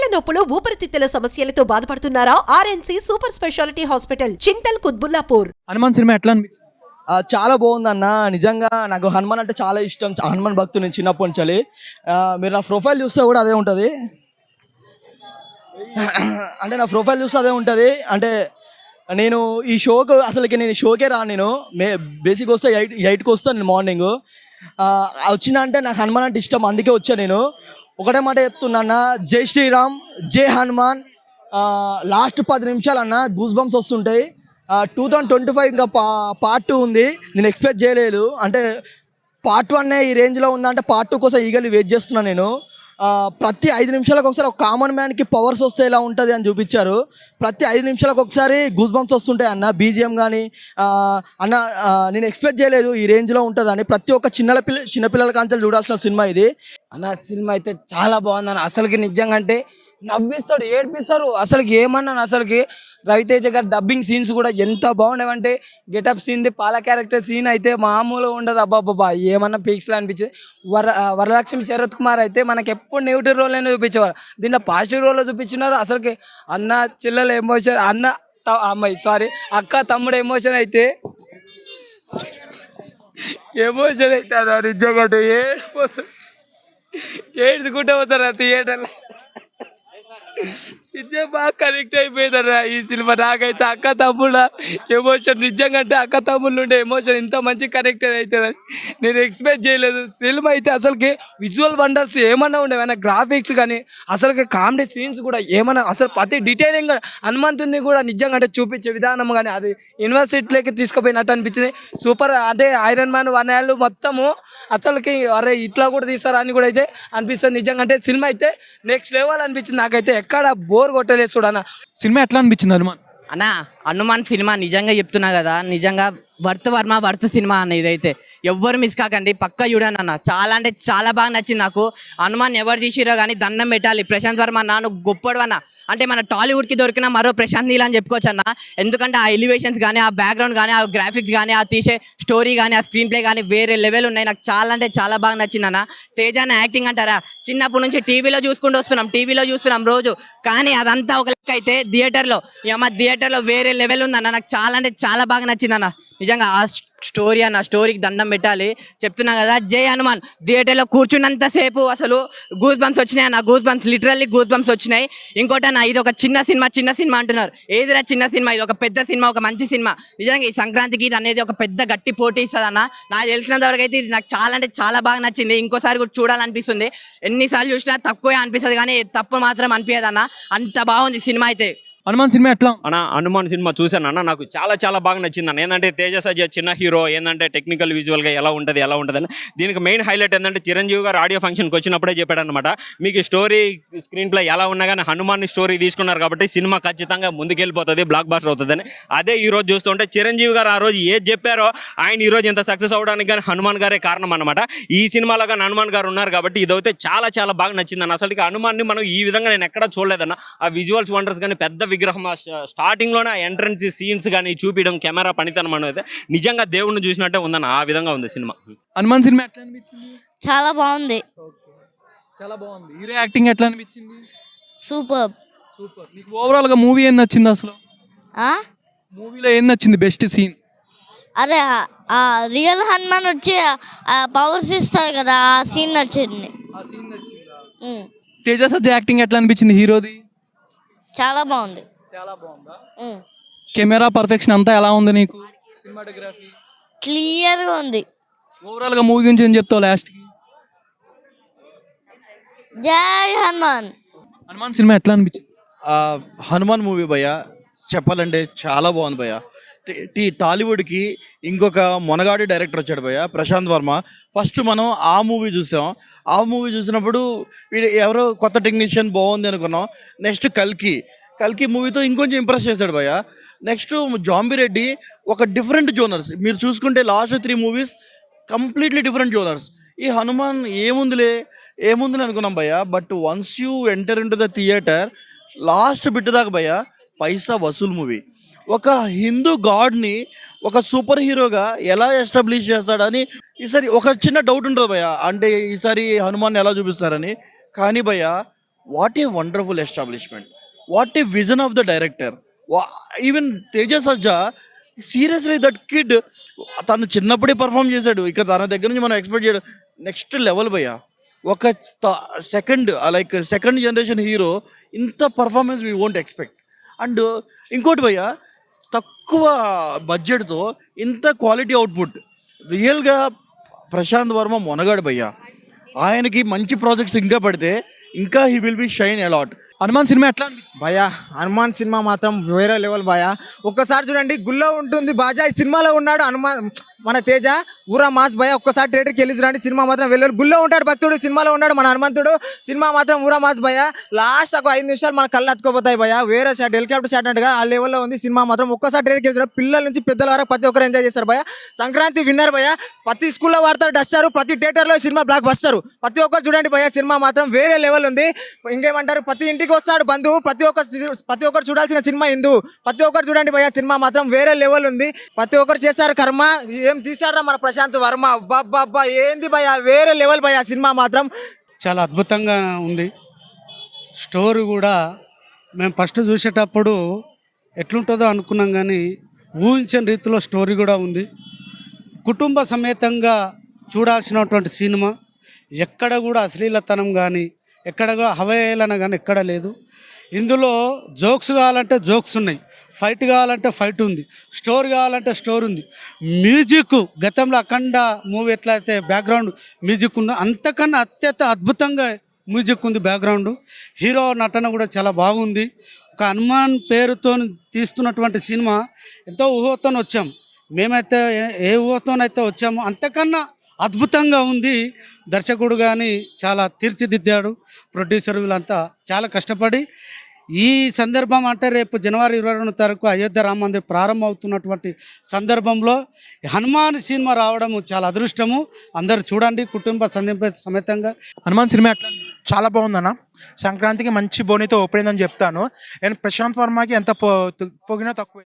కీళ్ల నొప్పులు ఊపిరితిత్తుల సమస్యలతో బాధపడుతున్నారా? RNC super speciality hospital Chintal Quthbullapur. Hanuman cinema ఎట్లా అనిపించింది? చాలా బాగుందన్న. నిజంగా నాకు హనుమాన్ అంటే చాలా ఇష్టం. హనుమాన్ భక్తు నేను చిన్నప్పటి నుంచి. మీరు నా ప్రొఫైల్ చూస్తే కూడా అదే ఉంటుంది. అంటే నా ప్రొఫైల్ చూస్తే అదే ఉంటుంది. అంటే నేను ఈ షోకు అసలుకి నేను షోకే రాను. నేను బేసిక్ వస్తే 8కి వస్తాను నేను మార్నింగ్. వచ్చిన అంటే నాకు హనుమాన్ అంటే ఇష్టం, అందుకే వచ్చాను నేను. ఒకటే మాట చెప్తున్నా, జై శ్రీరామ్, జై హనుమాన్. లాస్ట్ 10 నిమిషాలు అన్న గూస్ బంప్స్ వస్తుంటాయి. 2025 ఇంకా పార్ట్ 2 ఉంది. నేను ఎక్స్పెక్ట్ చేయలేదు. అంటే పార్ట్ 1 ఈ రేంజ్లో ఉందంటే పార్ట్ 2 కోసం ఈగలి వెయిట్ చేస్తున్నాను నేను. ప్రతి 5 నిమిషాలకు ఒకసారి ఒక కామన్ మ్యాన్కి పవర్స్ వస్తే ఎలా ఉంటుంది అని చూపించారు. ప్రతి 5 నిమిషాలకు ఒకసారి గూస్ బంప్స్ వస్తుంటాయి అన్న. బీజిఎం కానీ అన్న నేను ఎక్స్పెక్ట్ చేయలేదు ఈ రేంజ్లో ఉంటుందని. ప్రతి ఒక్క చిన్నపిల్లల కాంచెలు చూడాల్సిన సినిమా ఇది అన్న. సినిమా అయితే చాలా బాగుందన్న. అసలుకి నిజంగా అంటే నవ్విస్తాడు, ఏడ్పిస్తారు. అసలుకి ఏమన్నాను, అసలుకి రవితేజ గారి డబ్బింగ్ సీన్స్ కూడా ఎంత బాగుండేవంటే గెటప్ సీన్ది పాల క్యారెక్టర్ సీన్ అయితే మామూలుగా ఉండదు. అబ్బాబ్బా ఏమన్నా పీక్స్లో అనిపించింది. వరలక్ష్మి శరత్ కుమార్ అయితే మనకి ఎప్పుడు నెగిటివ్ రోల్లోనే చూపించేవారు. దీంట్లో పాజిటివ్ రోల్లో చూపించినారు. అసలుకి అన్న చెల్లెల ఎమోషన్, అక్క తమ్ముడు ఎమోషన్ అయితే అన్న నిజంగా ఏడ్చుకుంటే పోతారు థియేటర్లో. ఇదే బాగా కనెక్ట్ అయిపోయిందరా ఈ సినిమా. నాకైతే అక్క తమ్ముళ్ళ ఎమోషన్ నిజంగా అంటే అక్క తమ్ముళ్ళు ఉండే ఎమోషన్ ఇంత మంచి కనెక్ట్ అవుతుందని నేను ఎక్స్పెక్ట్ చేయలేదు. సినిమా అయితే అసలుకి విజువల్ వండర్స్ ఏమన్నా ఉండేవన్నా, గ్రాఫిక్స్ కానీ అసలుకి కామెడీ సీన్స్ కూడా ఏమన్నా, అసలు ప్రతి డీటెయిలింగ్ హనుమంతుని కూడా నిజంగా అంటే చూపించే విధానం కానీ అది యూనివర్సిటీలోకి తీసుకుపోయినట్టు అనిపించింది. సూపర్. అంటే ఐరన్ మ్యాన్ 1 ఏళ్ళు మొత్తము అసలుకి అరే ఇట్లా కూడా తీస్తారా అని కూడా అయితే అనిపిస్తుంది. నిజంగా అంటే సినిమా అయితే నెక్స్ట్ లెవెల్ అనిపించింది. నాకైతే ఎక్కడ బోర్ కొట్టలేదు చూడన్న. సినిమా ఎట్లా అనిపించింది హనుమాన్? అన్న హనుమాన్ సినిమా నిజంగా చెప్తున్నా కదా, నిజంగా వర్త్ సినిమా అన్న. ఇదైతే ఎవ్వరు మిస్ కాకండి, పక్కా చూడండి అన్న. చాలా అంటే చాలా బాగా నచ్చింది నాకు. హనుమాన్ ఎవరు తీసిరో కానీ దండం పెట్టాలి. ప్రశాంత్ వర్మ అన్న నువ్వు గొప్పడు అన్న. అంటే మన టాలీవుడ్కి దొరికిన మరో ప్రశాంత్ నీల్ అని చెప్పుకోవచ్చు అన్న. ఎందుకంటే ఆ ఎలివేషన్స్ కానీ, ఆ బ్యాక్గ్రౌండ్ కానీ, ఆ గ్రాఫిక్స్ కానీ, ఆ తీసే స్టోరీ కానీ, ఆ స్క్రీన్ ప్లే కానీ వేరే లెవెల్ ఉన్నాయి. నాకు చాలా అంటే చాలా బాగా నచ్చింది అన్న. తేజాన యాక్టింగ్ అంటారా, చిన్నప్పటి నుంచి టీవీలో చూస్తున్నాం రోజు. కానీ అదంతా ఒక లెక్క అయితే థియేటర్లో వేరే లెవెల్ ఉందన్న. నాకు చాలా అంటే చాలా బాగా నచ్చింది అన్న. నిజంగా ఆ స్టోరీ అన్న, స్టోరీకి దండం పెట్టాలి. చెప్తున్నా కదా, జై హనుమాన్. థియేటర్లో కూర్చున్నంతసేపు అసలు గూస్ బంప్స్ వచ్చినాయి అన్న. లిటరల్లీ గూస్ బంప్స్ వచ్చినాయి. ఇంకోటి అన్న, ఇది ఒక చిన్న సినిమా అంటున్నారు. ఏదిరా చిన్న సినిమా? ఇది ఒక పెద్ద సినిమా, ఒక మంచి సినిమా. నిజంగా ఈ సంక్రాంతికి ఇది అనేది ఒక పెద్ద గట్టి పోటీ ఇస్తుంది అన్న. నాకు తెలిసినంత వరకు అయితే ఇది నాకు చాలా అంటే చాలా బాగా నచ్చింది. ఇంకోసారి కూడా చూడాలనిపిస్తుంది. ఎన్నిసార్లు చూసినా తక్కువే అనిపిస్తుంది కానీ తప్పు మాత్రం అనిపించదు అన్న. అంత బాగుంది సినిమా అయితే. హనుమాన్ సినిమా ఎట్లా అన్న? హనుమాన్ సినిమా చూశాను అన్న, నాకు చాలా బాగా నచ్చింది అన్న. ఏంటంటే తేజ సజ్జా చిన్న హీరో, ఏంటంటే టెక్నికల్ విజువల్గా ఎలా ఉంటుంది అని. దీనికి మెయిన్ హైలైట్ ఏంటంటే చిరంజీవి గారు ఆడియో ఫంక్షన్కి వచ్చినప్పుడే చెప్పాడనమాట, మీకు స్టోరీ స్క్రీన్ ప్లే ఎలా ఉన్నా కానీ హనుమాన్ స్టోరీ తీసుకున్నారు కాబట్టి సినిమా ఖచ్చితంగా ముందుకెళ్ళిపోతుంది, బ్లాక్ బాస్టర్ అవుతుందని. అదే ఈ రోజు చూస్తుంటే చిరంజీవి గారు ఆ రోజు ఏది చెప్పారో ఆయన ఈ రోజు ఇంత సక్సెస్ అవడానికి కానీ హనుమాన్ గారే కారణం అనమాట. ఈ సినిమాలో కానీ హనుమాన్ గారు ఉన్నారు కాబట్టి ఇదైతే చాలా బాగా నచ్చిందన్న. అసలు హనుమాన్ని మనం ఈ విధంగా నేను ఎక్కడా చూడలేదన్న. ఆ విజువల్స్ వండర్స్ కానీ, పెద్ద విగ్రహం స్టార్టింగ్లోనే ఆ ఎంట్రన్స్ సీన్స్ కానీ చూపించడం, కెమెరా పనితనం అనేది నిజంగా దేవుడిని చూసినట్టే ఉందన్న. ఆ విధంగా ఉంది సినిమా. హనుమాన్ సినిమా ఎట్లా అనిపించింది? చాలా బాగుంది. చాలా బాగుంది. హీరో యాక్టింగ్ ఎట్లా అనిపించింది? సూపర్. నీకు ఓవరాల్ గా మూవీ ఏం నచ్చింది? అసలు మూవీలో ఏం నచ్చింది? Best scene? అదే ఆ రియల్ హనుమాన్ వచ్చి పవర్స్ ఇస్తారు కదా, ఆ సీన్ నచ్చింది. తేజ సజ్జా యాక్టింగ్ ఎట్లా అనిపించింది హీరోది? చాలా బాగుంది. చాలా బాగుందా? కెమెరా పర్ఫెక్షన్ అంతా ఎలా ఉంది నీకు? సినిమాటోగ్రఫీ క్లియర్ గా ఉంది. ఓవరాల్ గా మూవీ గురించి ఏం చెప్తావు లాస్ట్ కి? జై హనుమాన్. హనుమాన్ సినిమా ఎట్లా అనిపించింది? హనుమాన్ మూవీ భయ్య చెప్పాలంటే చాలా బాగుంది భయ్య. టాలీవుడ్కి ఇంకొక మొనగాడి డైరెక్టర్ వచ్చాడు భయ్య, ప్రశాంత్ వర్మ. ఫస్ట్ మనం ఆ మూవీ చూసాం. ఆ మూవీ చూసినప్పుడు ఎవరో కొత్త టెక్నీషియన్ బాగుంది అనుకున్నాం. నెక్స్ట్ కల్కి మూవీతో ఇంకొంచెం ఇంప్రెస్ చేశాడు భయ్య. నెక్స్ట్ జాంబీ రెడ్డి ఒక డిఫరెంట్ జోనర్స్. మీరు చూసుకుంటే last 3 movies completely different genres. ఈ హనుమాన్ ఏముంది అనుకున్నాం భయ్య. But once you enter in to the theatre last bit దాకా భయ్య పైసా వసూల్ మూవీ. ఒక హిందూ గాడ్ని ఒక సూపర్ హీరోగా ఎలా ఎస్టాబ్లిష్ చేస్తాడని ఈసారి ఒక చిన్న డౌట్ ఉంటుంది భయ్య. అంటే ఈసారి హనుమాన్ ఎలా చూపిస్తారని. కానీ భయ్య what a wonderful establishment, what a vision of the director. Even Teja Sajja, seriously that kid తను చిన్నప్పుడే పర్ఫామ్ చేశాడు. ఇక తన దగ్గర నుంచి మనం ఎక్స్పెక్ట్ చేయడం నెక్స్ట్ లెవెల్ భయ్య. ఒక సెకండ్ జనరేషన్ హీరో ఇంత performance we won't expect. And ఇంకోటి భయ్య, తక్కువ బడ్జెట్తో ఇంత క్వాలిటీ అవుట్పుట్. రియల్గా ప్రశాంత్ వర్మ మొనగాడు భయ్య. ఆయనకి మంచి ప్రాజెక్ట్స్ ఇంకా పడితే ఇంకా he will be shine a lot. Hanuman cinema ఎట్లా అనిపించింది? భయ్యా హనుమాన్ సినిమా మాత్రం వేరే లెవెల్ భయ్యా. ఒక్కసారి చూడండి, గుల్లో ఉంటుంది బాజా ఈ సినిమాలో ఉన్నాడు. హనుమాన్ మన తేజ ఊరా మాస్ భయ్యా. ఒక్కసారి థియేటర్కి వెళ్ళి చూడండి, సినిమా మాత్రం వెళ్ళాలి. గుల్లో ఉంటాడు భక్తుడు, సినిమాలో ఉన్నాడు మన హనుమంతుడు. సినిమా మాత్రం ఊరా మాస్ భయ్యా. లాస్ట్ ఒక 5 నిమిషాలు మన కళ్ళు అతుకోపోతాయి భయ్యా. వేరే షాట్, హెలికాప్టర్ షాట్ అన్నట్టుగా ఆ లెవెల్లో ఉంది సినిమా మాత్రం. ఒక్కసారి థియేటర్కి వెళ్ళి పిల్లల నుంచి పెద్దల వరకు ప్రతి ఒక్కరు ఎంజాయ్ చేస్తారు భయ్యా. సంక్రాంతి విన్నర్ భయ్యా. ప్రతి స్కూల్లో వాడతారు డస్టారు, ప్రతి థియేటర్లో సినిమా బ్లాక్ బస్టారు. ప్రతి ఒక్కరు చూడండి భయ్యా, సినిమా మాత్రం వేరే లెవెల్ ఉంది. ఇంకేమంటారు, ప్రతి ఇంటికి వస్తాడు బంధువు, ప్రతి ఒక్కరు చూడాల్సిన సినిమా హిందూ. ప్రతి ఒక్కరు చూడండి భయ్యా, సినిమా మాత్రం వేరే లెవెల్ ఉంది. ప్రతి ఒక్కరు చేశారు కర్మ. ఏం తీసారా మన ప్రశాంత్ వర్మ, అబ్బా ఏంది భయ్యా, వేరే లెవెల్ భయ్యా. సినిమా మాత్రం చాలా అద్భుతంగా ఉంది. స్టోరీ కూడా మేము ఫస్ట్ చూసేటప్పుడు ఎట్లుంటుందో అనుకున్నాం, కానీ ఊహించని రీతిలో స్టోరీ కూడా ఉంది. కుటుంబ సమేతంగా చూడాల్సినటువంటి సినిమా. ఎక్కడ కూడా అశ్లీలతనం కానీ, ఎక్కడ కూడా అవహేళన కానీ ఎక్కడ లేదు. ఇందులో జోక్స్ కావాలంటే జోక్స్ ఉన్నాయి, ఫైట్ కావాలంటే ఫైట్ ఉంది, స్టోరీ కావాలంటే స్టోరీ ఉంది. మ్యూజిక్ గతంలో అఖండ మూవీ ఎట్లయితే బ్యాక్గ్రౌండ్ మ్యూజిక్ ఉందో అంతకన్నా అత్యంత అద్భుతంగా మ్యూజిక్ ఉంది బ్యాక్గ్రౌండ్. హీరో నటన కూడా చాలా బాగుంది. ఒక హనుమాన్ పేరుతో తీస్తున్నటువంటి సినిమా ఎంతో ఊహతో వచ్చాం మేమైతే. ఏ ఊహతోనైతే వచ్చామో అంతకన్నా అద్భుతంగా ఉంది. దర్శకుడు కానీ చాలా తీర్చిదిద్దాడు. ప్రొడ్యూసర్ వీళ్ళంతా చాలా కష్టపడి ఈ సందర్భం అంటే రేపు జనవరి 22 తారీఖు అయోధ్య రామ మందిర్ ప్రారంభం అవుతున్నటువంటి సందర్భంలో హనుమాన్ సినిమా రావడం చాలా అదృష్టము. అందరూ చూడండి కుటుంబ సమేతంగా. హనుమాన్ సినిమా ఎట్లా అనిపించింది? చాలా బాగుందన్న. సంక్రాంతికి మంచి బోనితో ఓపెన్ అయిందని చెప్తాను. అండ్ ప్రశాంత్ వర్మకి ఎంత పొగినా తక్కువే.